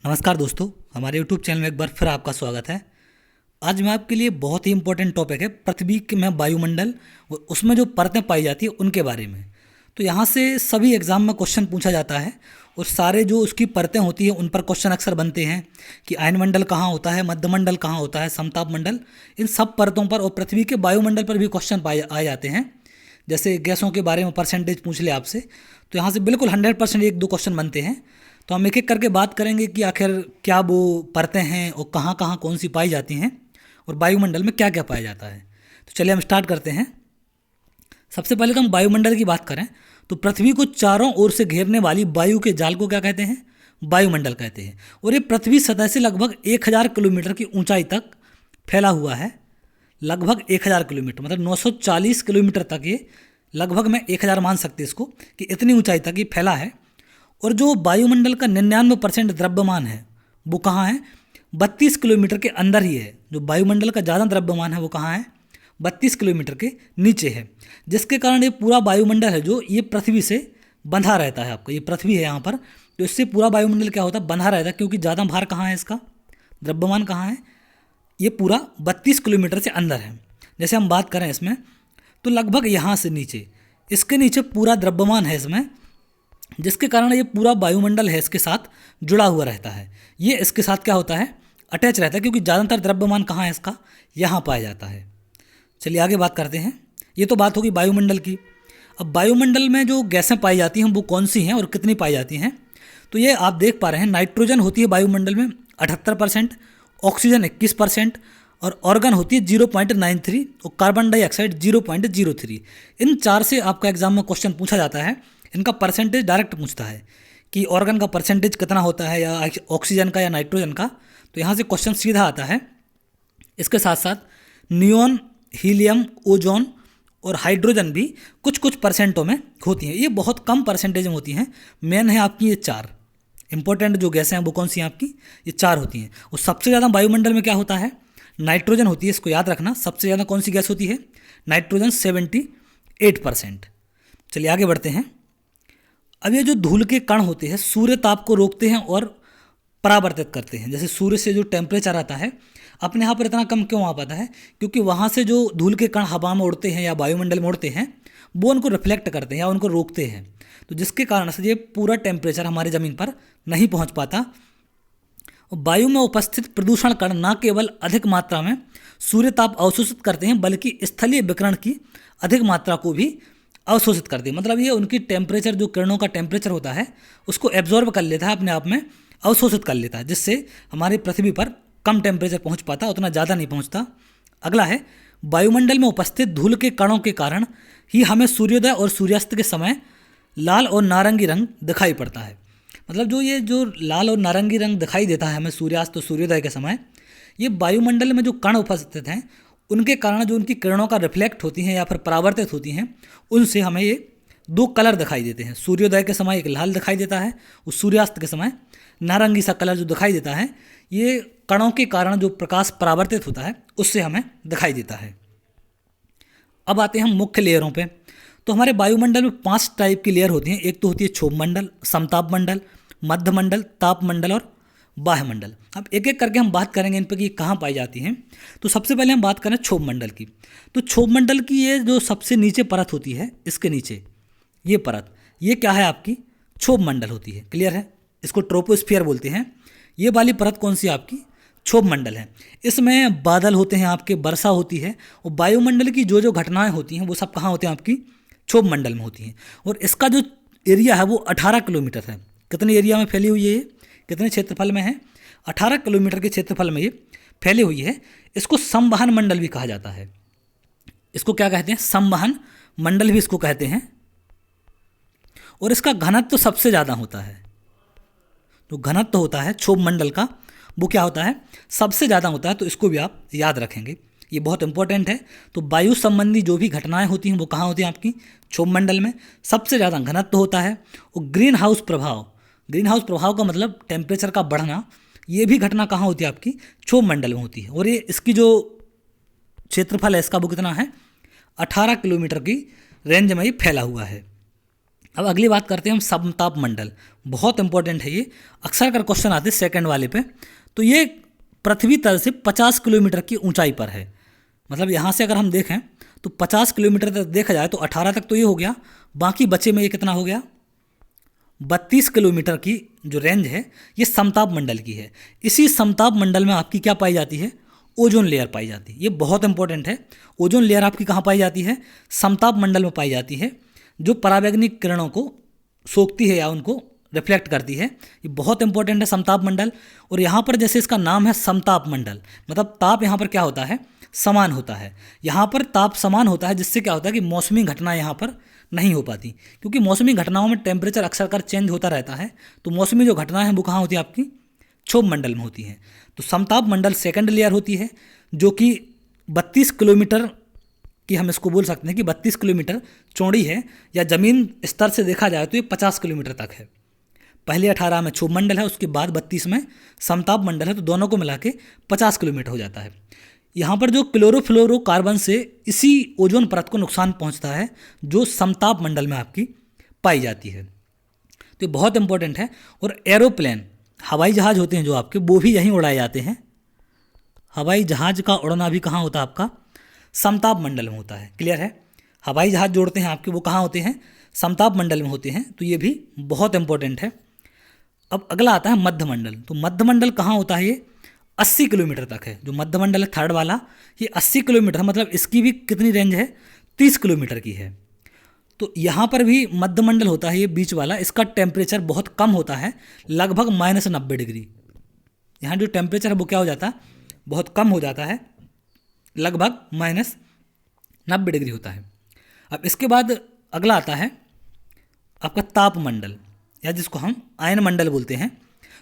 नमस्कार दोस्तों, हमारे YouTube चैनल में एक बार फिर आपका स्वागत है। आज मैं आपके लिए बहुत ही इम्पोर्टेंट टॉपिक है पृथ्वी के में वायुमंडल और उसमें जो परतें पाई जाती है उनके बारे में। तो यहाँ से सभी एग्ज़ाम में क्वेश्चन पूछा जाता है और सारे जो उसकी परतें होती हैं उन पर क्वेश्चन अक्सर बनते हैं कि आयनमंडल कहाँ होता है, मध्यमंडल कहाँ होता है, समताप मंडल, इन सब परतों पर और पृथ्वी के वायुमंडल पर भी क्वेश्चन पाए आ जाते हैं। जैसे गैसों के बारे में परसेंटेज पूछ ले आपसे, तो यहाँ से बिल्कुल 100% एक दो क्वेश्चन बनते हैं। तो हम एक एक करके बात करेंगे कि आखिर क्या वो परतें हैं और कहाँ कहाँ कौन सी पाई जाती हैं और वायुमंडल में क्या क्या पाया जाता है। तो चलिए हम स्टार्ट करते हैं। सबसे पहले तो हम वायुमंडल की बात करें तो पृथ्वी को चारों ओर से घेरने वाली वायु के जाल को क्या कहते हैं? वायुमंडल कहते हैं। और ये पृथ्वी सतह से लगभग 1000 किलोमीटर की ऊंचाई तक फैला हुआ है। लगभग 1000 किलोमीटर मतलब 940 किलोमीटर तक ये, लगभग मैं 1000 मान सकते इसको कि इतनी ऊंचाई तक ये फैला है। और जो वायुमंडल का 99% द्रव्यमान है वो कहाँ है? 32 किलोमीटर के अंदर ही है। जो वायुमंडल का ज़्यादा द्रव्यमान है वो कहाँ है? 32 किलोमीटर के नीचे है, जिसके कारण ये पूरा वायुमंडल है जो ये पृथ्वी से बंधा रहता है। आपका ये पृथ्वी है यहाँ पर, तो इससे पूरा वायुमंडल क्या होता है? बंधा रहता है, क्योंकि ज़्यादा भार कहाँ है इसका? द्रव्यमान कहाँ है? ये पूरा 32 किलोमीटर से अंदर है। जैसे हम बात करें इसमें तो लगभग यहाँ से नीचे, इसके नीचे पूरा द्रव्यमान है इसमें, जिसके कारण ये पूरा वायुमंडल है इसके साथ जुड़ा हुआ रहता है। ये इसके साथ क्या होता है? अटैच रहता है, क्योंकि ज़्यादातर द्रव्यमान कहाँ है इसका? यहाँ पाया जाता है। चलिए आगे बात करते हैं। ये तो बात होगी वायुमंडल की। अब वायुमंडल में जो गैसें पाई जाती हैं वो कौन सी हैं और कितनी पाई जाती हैं? तो ये आप देख पा रहे हैं, नाइट्रोजन होती है वायुमंडल में 78%, ऑक्सीजन 21% और ऑर्गन होती है 0.93 और कार्बन डाइऑक्साइड 0.03। इन चार से आपका एग्जाम में क्वेश्चन पूछा जाता है। इनका परसेंटेज डायरेक्ट पूछता है कि ऑर्गन का परसेंटेज कितना होता है, या ऑक्सीजन का या नाइट्रोजन का। तो यहाँ से क्वेश्चन सीधा आता है। इसके साथ साथ नियॉन, हीलियम, ओजोन और हाइड्रोजन भी कुछ कुछ परसेंटों में होती हैं। ये बहुत कम परसेंटेज में होती हैं। मेन है आपकी ये चार इंपॉर्टेंट जो गैसें हैं वो कौन सी हैं आपकी? ये चार होती हैं। और सबसे ज़्यादा वायुमंडल में क्या होता है? नाइट्रोजन होती है, इसको याद रखना। सबसे ज़्यादा कौन सी गैस होती है? नाइट्रोजन 78%। चलिए आगे बढ़ते हैं। अब ये जो धूल के कण होते हैं सूर्य ताप को रोकते हैं और परावर्तित करते हैं। जैसे सूर्य से जो टेम्परेचर आता है अपने यहाँ पर इतना कम क्यों आ पाता है? क्योंकि वहाँ से जो धूल के कण हवा में उड़ते हैं या वायुमंडल में उड़ते हैं वो उनको रिफ्लेक्ट करते हैं या उनको रोकते हैं, तो जिसके कारण से ये पूरा टेम्परेचर हमारी ज़मीन पर नहीं पहुँच पाता। वायु में उपस्थित प्रदूषण कण न केवल अधिक मात्रा में सूर्य ताप अवशोषित करते हैं बल्कि स्थलीय विकिरण की अधिक मात्रा को भी अवशोषित करते हैं। मतलब ये उनकी टेम्परेचर, जो किरणों का टेम्परेचर होता है उसको एब्जॉर्ब कर लेता है, अपने आप में अवशोषित कर लेता है, जिससे हमारी पृथ्वी पर कम टेम्परेचर पहुंच पाता, उतना ज़्यादा नहीं पहुंचता। अगला है, वायुमंडल में उपस्थित धूल के कणों के कारण ही हमें सूर्योदय और सूर्यास्त के समय लाल और नारंगी रंग दिखाई पड़ता है। मतलब जो लाल और नारंगी रंग दिखाई देता है हमें सूर्यास्त और सूर्योदय के समय, ये वायुमंडल में जो कण उपस्थित हैं उनके कारण जो उनकी किरणों का रिफ्लेक्ट होती हैं या फिर परावर्तित होती हैं, उनसे हमें ये दो कलर दिखाई देते हैं। सूर्योदय के समय एक लाल दिखाई देता है और सूर्यास्त के समय नारंगी सा कलर जो दिखाई देता है, ये कणों के कारण जो प्रकाश परावर्तित होता है उससे हमें दिखाई देता है। अब आते हैं हम मुख्य लेयरों पे। तो हमारे वायुमंडल में 5 टाइप की लेयर होती हैं। एक तो होती है क्षोभ मंडल, समताप मंडल, मध्यमंडल, ताप मंडल और वायुमंडल। अब एक एक करके हम बात करेंगे इन पर कि कहाँ पाई जाती हैं। तो सबसे पहले हम बात करें क्षोभ मंडल की। तो क्षोभ मंडल की ये जो सबसे नीचे परत होती है, इसके नीचे ये परत, ये क्या है आपकी? क्षोभ मंडल होती है। क्लियर है? इसको ट्रोपोस्फियर बोलते हैं। ये वाली परत कौन सी आपकी? क्षोभ मंडल है। इसमें बादल होते हैं आपके, वर्षा होती है और वायुमंडल की जो जो घटनाएं होती हैं वो सब कहाँ होते हैं? आपकी क्षोभ मंडल में होती हैं। और इसका जो एरिया है वो 18 किलोमीटर है। कितने एरिया में फैली हुई है ये? कितने क्षेत्रफल में है? 18 किलोमीटर के क्षेत्रफल में ये फैली हुई है। इसको संवहन मंडल भी कहा जाता है। इसको क्या कहते हैं? संवहन मंडल भी इसको कहते हैं। और इसका घनत्व तो सबसे ज़्यादा होता है। तो घनत्व तो होता है क्षोभ मंडल का, वो क्या होता है? सबसे ज़्यादा होता है। तो इसको भी आप याद रखेंगे, ये बहुत इंपॉर्टेंट है। तो वायु संबंधी जो भी घटनाएं होती हैं वो कहाँ होती हैं? आपकी क्षोभ मंडल में सबसे ज़्यादा घनत्व होता है। और ग्रीन हाउस प्रभाव, ग्रीन हाउस प्रभाव का मतलब टेम्परेचर का बढ़ना, ये भी घटना कहाँ होती है? आपकी क्षोभ मंडल में होती है। और ये इसकी जो क्षेत्रफल है इसका वो कितना है? 18 किलोमीटर की रेंज में ये फैला हुआ है। अब अगली बात करते हैं हम समताप मंडल। बहुत इंपॉर्टेंट है ये, अक्सर कर क्वेश्चन आते हैं सेकंड वाले पे। तो ये पृथ्वी तल से 50 किलोमीटर की ऊंचाई पर है। मतलब यहाँ से अगर हम देखें तो 50 किलोमीटर तक देखा जाए तो 18 तक तो ये हो गया, बाकी बचे में ये कितना हो गया, 32 किलोमीटर की जो रेंज है ये समताप मंडल की है। इसी समताप मंडल में आपकी क्या पाई जाती है, ओजोन लेयर पाई जाती है। ये बहुत इंपॉर्टेंट है। ओजोन लेयर आपकी कहाँ पाई जाती है, समताप मंडल में पाई जाती है, जो परावैंगनिक किरणों को सोखती है या उनको रिफ्लेक्ट करती है। ये बहुत इंपॉर्टेंट है समताप मंडल। और यहाँ पर जैसे इसका नाम है समताप मंडल, मतलब ताप यहाँ पर क्या होता है, समान होता है। यहाँ पर ताप समान होता है, जिससे क्या होता है कि मौसमी घटनाएं यहाँ पर नहीं हो पाती, क्योंकि मौसमी घटनाओं में टेम्परेचर अक्सर कर चेंज होता रहता है। तो मौसमी जो घटनाएं हैं वो कहाँ होती है, आपकी क्षोभ मंडल में होती हैं। तो समताप मंडल सेकंड लेयर होती है, जो कि 32 किलोमीटर की, हम इसको बोल सकते हैं कि 32 किलोमीटर चौड़ी है, या ज़मीन स्तर से देखा जाए तो ये 50 किलोमीटर तक है। पहले 18 में क्षोभ मंडल है, उसके बाद 32 में समताप मंडल है, तो दोनों को मिला के 50 किलोमीटर हो जाता है। यहाँ पर जो क्लोरोफ्लोरोकार्बन से इसी ओजोन परत को नुकसान पहुँचता है, जो समताप मंडल में आपकी पाई जाती है। तो ये बहुत इंपॉर्टेंट है। और एरोप्लेन, हवाई जहाज़ होते हैं जो आपके, वो भी यहीं उड़ाए जाते हैं। हवाई जहाज़ का उड़ना भी कहाँ होता है, आपका समताप मंडल में होता है। क्लियर है। हवाई जहाज़ जोड़ते हैं आपके, वो कहाँ होते हैं, समताप मंडल में होते हैं। तो ये भी बहुत इंपॉर्टेंट है। अब अगला आता है मध्य मंडल। तो मध्य मंडल कहाँ होता है, ये 80 किलोमीटर तक है। जो मध्य मंडल है थर्ड वाला, ये 80 किलोमीटर, मतलब इसकी भी कितनी रेंज है, 30 किलोमीटर की है। तो यहाँ पर भी मध्य मंडल होता है ये बीच वाला, इसका टेम्परेचर बहुत कम होता है, लगभग -90 डिग्री। यहाँ जो टेम्परेचर है वो क्या हो जाता है, बहुत कम हो जाता है, लगभग -90 डिग्री होता है। अब इसके बाद अगला आता है आपका ताप मंडल, या जिसको हम आयन मंडल बोलते हैं।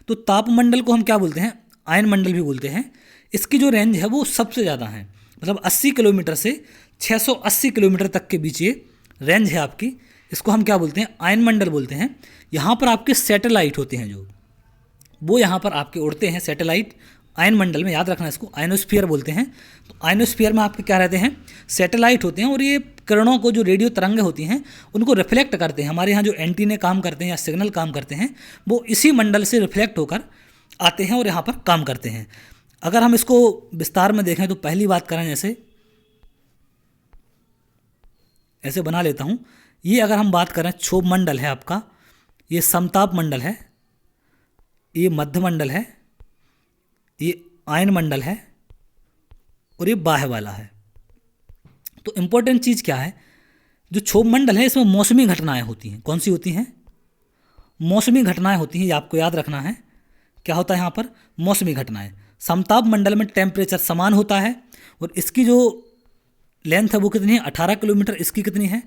तो ताप मंडल को हम क्या बोलते हैं, आयन मंडल भी बोलते हैं। इसकी जो रेंज है वो सबसे ज़्यादा है, मतलब 80 किलोमीटर से 680 किलोमीटर तक के बीच ये रेंज है आपकी। इसको हम क्या बोलते हैं, आयन मंडल बोलते हैं। यहाँ पर आपके सैटेलाइट होते हैं, जो वो यहाँ पर आपके उड़ते हैं सैटेलाइट आयन मंडल में, याद रखना इसको आयनोस्फीयर बोलते हैं। तो आयनोस्फीयर में आपके क्या रहते हैं, सैटेलाइट होते हैं, और ये किरणों को, जो रेडियो तरंगें होती हैं, उनको रिफ्लेक्ट करते हैं। हमारे यहाँ जो एंटीने काम करते हैं या सिग्नल काम करते हैं, वो इसी मंडल से रिफ्लेक्ट होकर आते हैं और यहाँ पर काम करते हैं। अगर हम इसको विस्तार में देखें तो पहली बात करें, जैसे ऐसे बना लेता हूँ। ये अगर हम बात करें, क्षोभ मंडल है आपका, ये समताप मंडल है, ये मध्य मंडल है, ये आयन मंडल है, और ये बाह्य वाला है। तो इम्पोर्टेंट चीज़ क्या है, जो क्षोभ मंडल है इसमें मौसमी घटनाएं होती हैं। कौन सी होती हैं, मौसमी घटनाएं होती हैं, ये आपको याद रखना है। क्या होता है यहाँ पर, मौसमी घटनाएं। समताप मंडल में टेम्परेचर समान होता है, और इसकी जो लेंथ है वो कितनी है, 18 किलोमीटर, इसकी कितनी है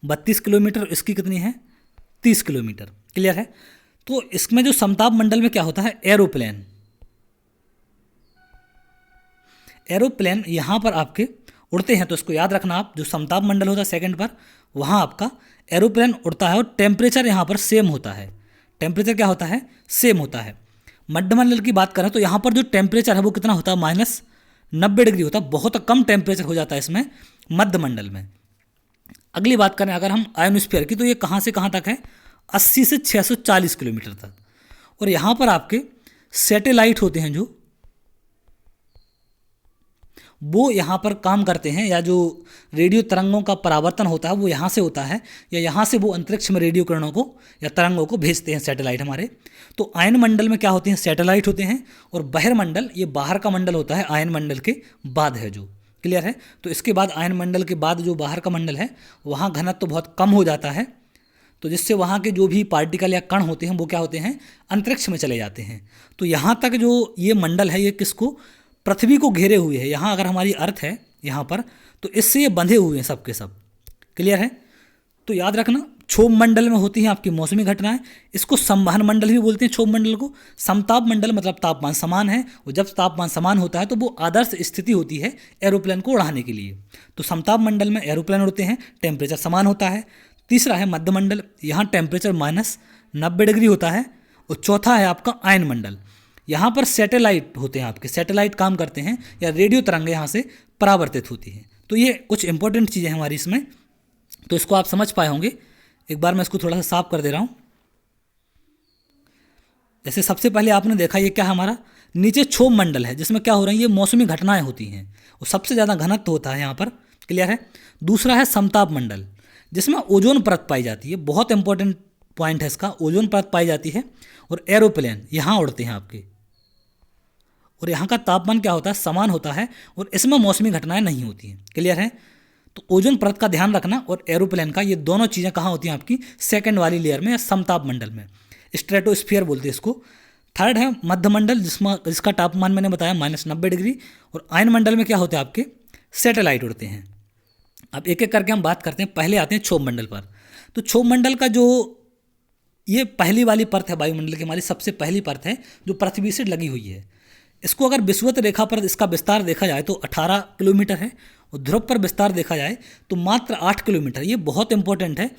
32 किलोमीटर, इसकी कितनी है 30 किलोमीटर। क्लियर है। तो इसमें जो समताप मंडल में क्या होता है, एरोप्लेन, एरोप्लेन यहाँ पर आपके उड़ते हैं। तो इसको याद रखना आप, जो समताप मंडल होता है सेकंड पर, वहाँ आपका एरोप्लेन उड़ता है, और टेम्परेचर यहाँ पर सेम होता है। टेम्परेचर क्या होता है, सेम होता है। मध्य मंडल की बात करें तो यहाँ पर जो टेम्परेचर है वो कितना होता है, -90 डिग्री होता है। बहुत कम टेम्परेचर हो जाता है इसमें मध्य मंडल में। अगली बात करें अगर हम आयनोस्फीयर की, तो ये कहाँ से कहाँ तक है, 80 से 640 किलोमीटर तक। और यहाँ पर आपके सैटेलाइट होते हैं, जो वो यहाँ पर काम करते हैं, या जो रेडियो तरंगों का परावर्तन होता है वो यहाँ से होता है, या यहाँ से वो अंतरिक्ष में रेडियो किरणों को या तरंगों को भेजते हैं सैटेलाइट हमारे। तो आयन मंडल में क्या होते हैं, सैटेलाइट होते हैं, और बहिर्मंडल, ये बाहर का मंडल होता है, आयन मंडल के बाद है जो। क्लियर है। तो इसके बाद आयन मंडल के बाद जो बाहर का मंडल है, वहाँ घनत्व तो बहुत कम हो जाता है, तो जिससे वहाँ के जो भी पार्टिकल या कण होते हैं वो क्या होते हैं, अंतरिक्ष में चले जाते हैं। तो यहाँ तक जो ये मंडल है, ये किसको, पृथ्वी को घेरे हुए है। यहाँ अगर हमारी अर्थ है यहाँ पर, तो इससे ये बंधे हुए हैं सब के सब। क्लियर है। तो याद रखना, क्षोभ मंडल में होती हैं आपकी मौसमी घटनाएं। इसको संवहन मंडल भी बोलते हैं, क्षोभ मंडल को। समताप मंडल मतलब तापमान समान है, और जब तापमान समान होता है तो वो आदर्श स्थिति होती है एरोप्लेन को उड़ाने के लिए। तो समताप मंडल में एरोप्लेन उड़ते हैं, टेम्परेचर समान होता है। तीसरा है मध्य मंडल, यहाँ टेम्परेचर -90 डिग्री होता है। और चौथा है आपका आयन मंडल, यहाँ पर सैटेलाइट होते हैं आपके, सैटेलाइट काम करते हैं, या रेडियो तरंगें यहाँ से परावर्तित होती हैं। तो ये कुछ इंपॉर्टेंट चीज़ें हैं हमारी इसमें, तो इसको आप समझ पाए होंगे। एक बार मैं इसको थोड़ा सा साफ कर दे रहा हूँ। जैसे सबसे पहले आपने देखा ये क्या है, हमारा नीचे क्षोभ मंडल है जिसमें क्या हो रही है, ये मौसमी घटनाएं होती हैं और सबसे ज़्यादा घनत्व होता है यहाँ पर। क्लियर है। दूसरा है समताप मंडल जिसमें ओजोन परत पाई जाती है, बहुत इंपॉर्टेंट पॉइंट है इसका, ओजोन परत पाई जाती है। और एरोप्लेन यहाँ उड़ते हैं आपके, और यहाँ का तापमान क्या होता है, समान होता है, और इसमें मौसमी घटनाएं नहीं होती हैं। क्लियर है। तो ओजोन परत का ध्यान रखना, और एरोप्लेन का, ये दोनों चीज़ें कहाँ होती हैं आपकी, सेकंड वाली लेयर में या समताप मंडल में, स्ट्रेटोस्फीयर बोलते हैं इसको। थर्ड है मध्यमंडल जिसका तापमान मैंने बताया -90 डिग्री। और आयन मंडल में क्या होते हैं आपके, सैटेलाइट उड़ते हैं। अब एक एक करके हम बात करते हैं। पहले आते हैं क्षोभ मंडल पर। तो क्षोभ मंडल का जो ये पहली वाली परत है वायुमंडल की, हमारी सबसे पहली परत है जो पृथ्वी से लगी हुई है। इसको अगर विषुवत रेखा पर इसका विस्तार देखा जाए तो 18 किलोमीटर है, और ध्रुव पर विस्तार देखा जाए तो मात्र 8 किलोमीटर। ये बहुत इंपॉर्टेंट है,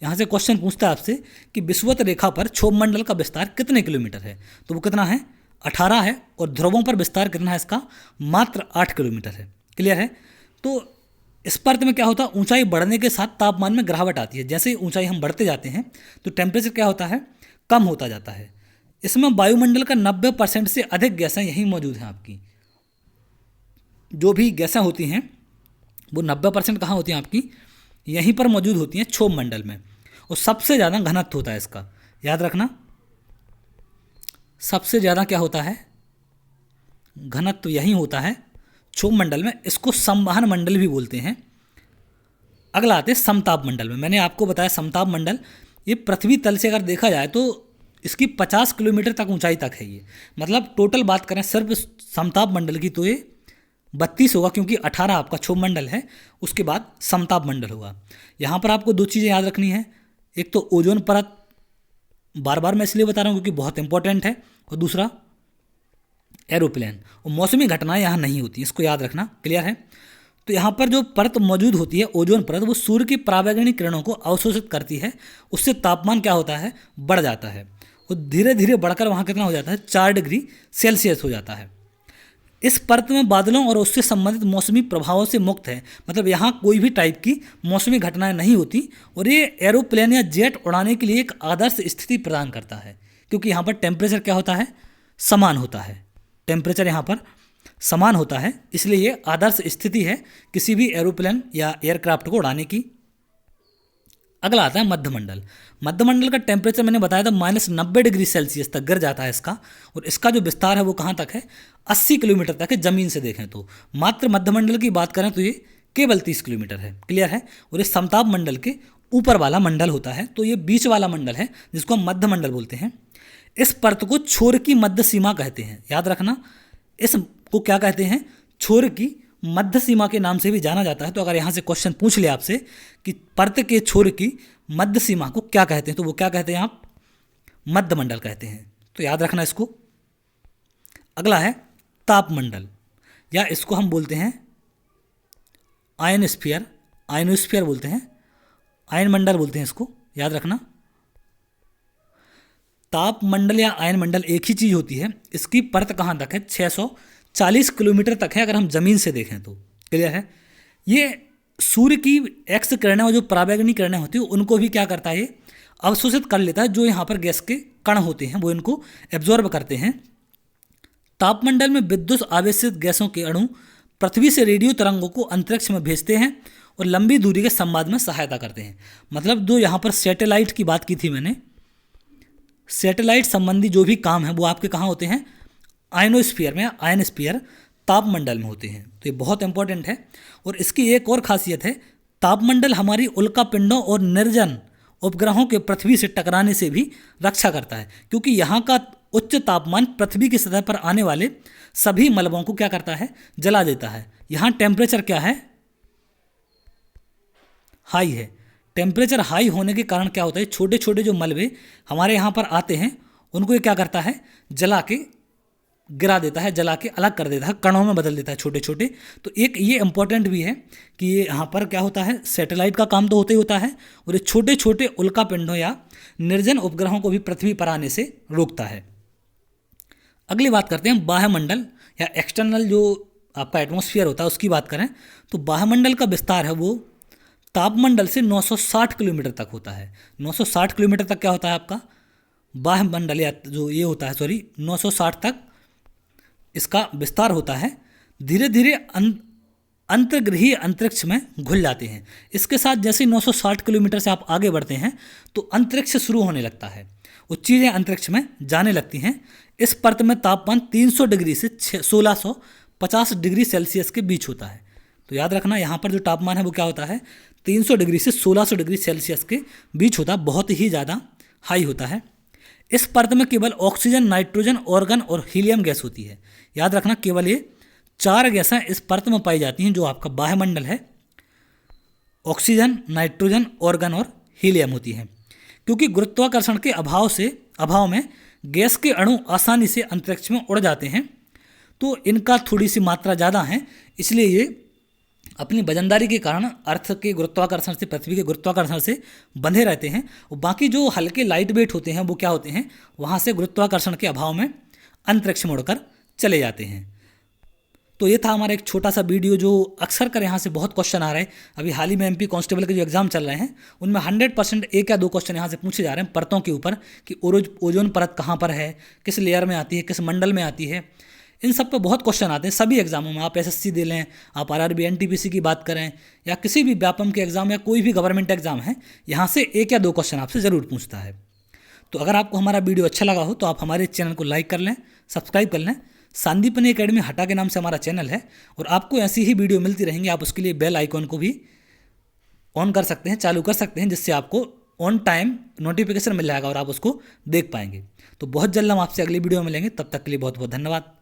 यहाँ से क्वेश्चन पूछता है आपसे कि विषुवत रेखा पर क्षोभ मंडल का विस्तार कितने किलोमीटर है, तो वो कितना है, 18 है, और ध्रुवों पर विस्तार कितना है इसका, मात्र 8 किलोमीटर है। क्लियर है। तो इस परत में क्या होता है, ऊंचाई बढ़ने के साथ तापमान में गिरावट आती है। जैसे ही ऊंचाई हम बढ़ते जाते हैं तो टेम्परेचर क्या होता है, कम होता जाता है। इसमें वायुमंडल का 90% से अधिक गैसें यहीं मौजूद हैं आपकी। जो भी गैसें होती हैं वो 90% कहाँ होती हैं आपकी, यहीं पर मौजूद होती हैं क्षोभ मंडल में। और सबसे ज़्यादा घनत्व होता है इसका, याद रखना, सबसे ज़्यादा क्या होता है, घनत्व यहीं होता है क्षोभ मंडल में। इसको संवहन मंडल भी बोलते हैं। अगला आते हैं समताप मंडल में। मैंने आपको बताया समताप मंडल ये पृथ्वी तल से अगर देखा जाए तो इसकी 50 किलोमीटर तक ऊंचाई तक है ये। मतलब टोटल बात करें सिर्फ समताप मंडल की तो ये 32 होगा, क्योंकि 18 आपका क्षोभ मंडल है, उसके बाद समताप मंडल होगा। यहाँ पर आपको दो चीज़ें याद रखनी है, एक तो ओजोन परत, बार बार मैं इसलिए बता रहा हूँ क्योंकि बहुत इंपॉर्टेंट है, और दूसरा एरोप्लेन। और मौसमी घटनाएं यहाँ नहीं होती, इसको याद रखना। क्लियर है। तो यहाँ पर जो परत मौजूद होती है ओजोन परत, वो सूर्य की परावैंगनी किरणों को अवशोषित करती है। उससे तापमान क्या होता है, बढ़ जाता है, और धीरे धीरे बढ़कर वहाँ कितना हो जाता है, 4 डिग्री सेल्सियस हो जाता है। इस परत में बादलों और उससे संबंधित मौसमी प्रभावों से मुक्त है। मतलब यहाँ कोई भी टाइप की मौसमी घटनाएं नहीं होती, और ये एरोप्लेन या जेट उड़ाने के लिए एक आदर्श स्थिति प्रदान करता है, क्योंकि यहाँ पर टेम्परेचर क्या होता है, समान होता है। टेम्परेचर यहाँ पर समान होता है, इसलिए ये आदर्श स्थिति है किसी भी एरोप्लेन या एयरक्राफ्ट को उड़ाने की। अगला आता है मध्यमंडल। मध्यमंडल का टेम्परेचर मैंने बताया था -90 डिग्री सेल्सियस तक गिर जाता है इसका, और इसका जो विस्तार है वो कहाँ तक है, 80 किलोमीटर तक है ज़मीन से देखें तो। मात्र मध्यमंडल की बात करें तो ये केवल 30 किलोमीटर है। क्लियर है। और ये समताप मंडल के ऊपर वाला मंडल होता है, तो ये बीच वाला मंडल है जिसको हम मध्यमंडल बोलते हैं। इस परत को छोर की मध्य सीमा कहते हैं, याद रखना। इसको क्या कहते हैं, छोर की मध्य सीमा के नाम से भी जाना जाता है। तो अगर यहाँ से क्वेश्चन पूछ ले आपसे कि परत के छोर की मध्य सीमा को क्या कहते हैं, तो वो क्या कहते हैं आप, मध्य मंडल कहते हैं। तो याद रखना इसको। अगला है तापमंडल, या इसको हम बोलते हैं आयनोस्फीयर, आयनोस्फीयर बोलते हैं, आयन मंडल बोलते हैं इसको, याद रखना। तापमंडल या आयन मंडल एक ही चीज़ होती है। इसकी परत कहाँ तक है, 640 किलोमीटर तक है अगर हम ज़मीन से देखें तो। क्लियर है। ये सूर्य की एक्स किरणें और जो पराबैंगनी किरणें होती है उनको भी क्या करता है, ये अवशोषित कर लेता है। जो यहाँ पर गैस के कण होते हैं वो इनको एब्जॉर्ब करते हैं। तापमंडल में विद्युत आवेशित गैसों के अणु पृथ्वी से रेडियो तरंगों को अंतरिक्ष में भेजते हैं और लंबी दूरी के संवाद में सहायता करते हैं। मतलब जो यहाँ पर सैटेलाइट की बात की थी मैंने, सैटेलाइट संबंधी जो भी काम है वो आपके कहाँ होते हैं, आयनोस्फीयर में, आयनस्फीयर तापमंडल में होते हैं। तो ये बहुत इंपॉर्टेंट है। और इसकी एक और खासियत है, तापमंडल हमारी उल्का पिंडों और निर्जन उपग्रहों के पृथ्वी से टकराने से भी रक्षा करता है, क्योंकि यहाँ का उच्च तापमान पृथ्वी की सतह पर आने वाले सभी मलबों को क्या करता है, जला देता है। यहाँ टेम्परेचर क्या है, हाई है। टेम्परेचर हाई होने के कारण क्या होता है, छोटे छोटे जो मलबे हमारे यहाँ पर आते हैं उनको ये क्या करता है, जला के गिरा देता है, जला के अलग कर देता है, कणों में बदल देता है छोटे छोटे। तो एक ये इंपॉर्टेंट भी है कि ये यहाँ पर क्या होता है, सैटेलाइट का काम तो होता ही होता है, और ये छोटे छोटे उल्का पिंडों या निर्जन उपग्रहों को भी पृथ्वी पर आने से रोकता है। अगली बात करते हैं बाह्यमंडल या एक्सटर्नल जो आपका एटमॉस्फेयर होता है उसकी बात करें तो बाह्यमंडल का विस्तार है वो तापमंडल से 960 किलोमीटर तक होता है। 960 किलोमीटर तक क्या होता है आपका बाह्यमंडल, या जो ये होता है, सॉरी, 960 तक इसका विस्तार होता है। धीरे धीरे अंतर्ग्रहीय अंतरिक्ष में घुल जाते हैं। इसके साथ जैसे 960 किलोमीटर से आप आगे बढ़ते हैं तो अंतरिक्ष शुरू होने लगता है, वो चीज़ें अंतरिक्ष में जाने लगती हैं। इस परत में तापमान 300 डिग्री से 1650 डिग्री सेल्सियस के बीच होता है। तो याद रखना, यहाँ पर जो तापमान है वो क्या होता है, 300 डिग्री से 1600 डिग्री सेल्सियस के बीच होता है, बहुत ही ज़्यादा हाई होता है। इस परत में केवल ऑक्सीजन, नाइट्रोजन, ऑर्गन और हीलियम गैस होती है। याद रखना, केवल ये 4 गैसें इस परत में पाई जाती हैं। जो आपका बाह्यमंडल है, ऑक्सीजन, नाइट्रोजन, ऑर्गन और हीलियम होती हैं। क्योंकि गुरुत्वाकर्षण के अभाव में गैस के अणु आसानी से अंतरिक्ष में उड़ जाते हैं, तो इनका थोड़ी सी मात्रा ज़्यादा है, इसलिए ये अपनी वजनदारी के कारण अर्थ के गुरुत्वाकर्षण से, पृथ्वी के गुरुत्वाकर्षण से बंधे रहते हैं। और बाकी जो हल्के लाइट वेट होते हैं वो क्या होते हैं, वहाँ से गुरुत्वाकर्षण के अभाव में अंतरिक्ष में उड़कर चले जाते हैं। तो ये था हमारा एक छोटा सा वीडियो, जो अक्सर कर यहाँ से बहुत क्वेश्चन आ रहे हैं। अभी हाल ही में एमपी कांस्टेबल के जो एग्जाम चल रहे हैं उनमें 100% एक या दो क्वेश्चन यहाँ से पूछे जा रहे हैं परतों के ऊपर, कि ओजोन परत कहाँ पर है, किस लेयर में आती है, किस मंडल में आती है। इन सब पे बहुत क्वेश्चन आते हैं सभी एग्जामों में। आप एसएससी दे लें, आप आरआरबी, एनटीपीसी की बात करें, या किसी भी व्यापम के एग्जाम या कोई भी गवर्नमेंट एग्जाम है, यहाँ से एक या दो क्वेश्चन आपसे ज़रूर पूछता है। तो अगर आपको हमारा वीडियो अच्छा लगा हो तो आप हमारे चैनल को लाइक कर लें, सब्सक्राइब कर लें। संदीपनी एकेडमी हटा के नाम से हमारा चैनल है, और आपको ऐसी ही वीडियो मिलती रहेंगी। आप उसके लिए बेल आइकॉन को भी ऑन कर सकते हैं, चालू कर सकते हैं, जिससे आपको ऑन टाइम नोटिफिकेशन मिल जाएगा और आप उसको देख पाएंगे। तो बहुत जल्द हम आपसे अगली वीडियो में मिलेंगे, तब तक के लिए बहुत बहुत धन्यवाद।